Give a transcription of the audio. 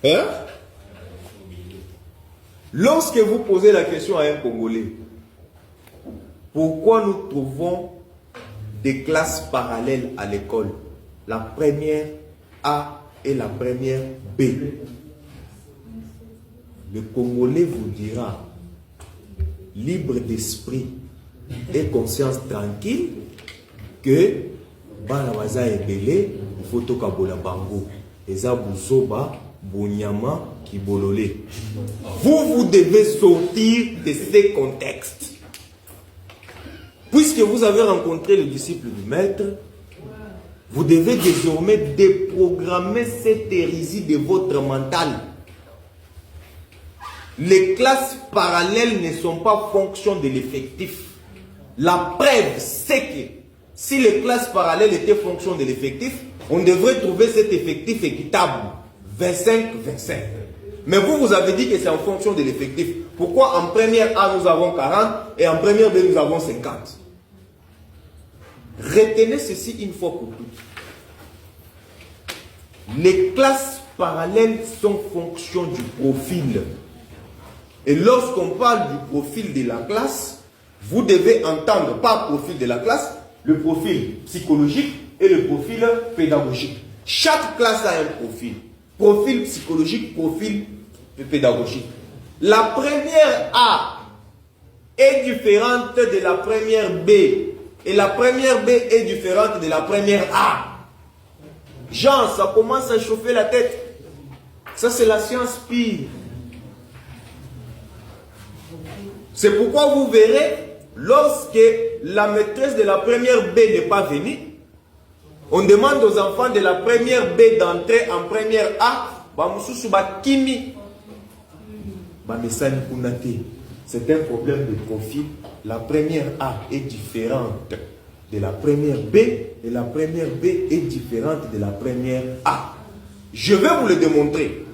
Hein? Lorsque vous posez la question à un Congolais, pourquoi nous trouvons des classes parallèles à l'école, la première A et la première B, le Congolais vous dira, libre d'esprit et conscience tranquille, que Banawaza est belé, il faut tokabola bango, eza buzoba, bunyama, kibololé. Vous devez sortir de ces contextes. Puisque vous avez rencontré le disciple du maître, vous devez désormais déprogrammer cette hérésie de votre mental. Les classes parallèles ne sont pas fonction de l'effectif. La preuve, c'est que si les classes parallèles étaient fonction de l'effectif, on devrait trouver cet effectif équitable, 25-25. Mais vous avez dit que c'est en fonction de l'effectif. Pourquoi en première A nous avons 40 et en première B nous avons 50? Retenez ceci une fois pour toutes. Les classes parallèles sont fonction du profil. Et lorsqu'on parle du profil de la classe, vous devez entendre par profil de la classe le profil psychologique et le profil pédagogique. Chaque classe a un profil. Profil psychologique, profil pédagogique. La première A est différente de la première B. Et la première B est différente de la première A. Jean, ça commence à chauffer la tête. Ça, c'est la science pire. C'est pourquoi vous verrez, lorsque la maîtresse de la première B n'est pas venue, on demande aux enfants de la première B d'entrer en première A. C'est un problème de profil. La première A est différente de la première B et la première B est différente de la première A. Je vais vous le démontrer.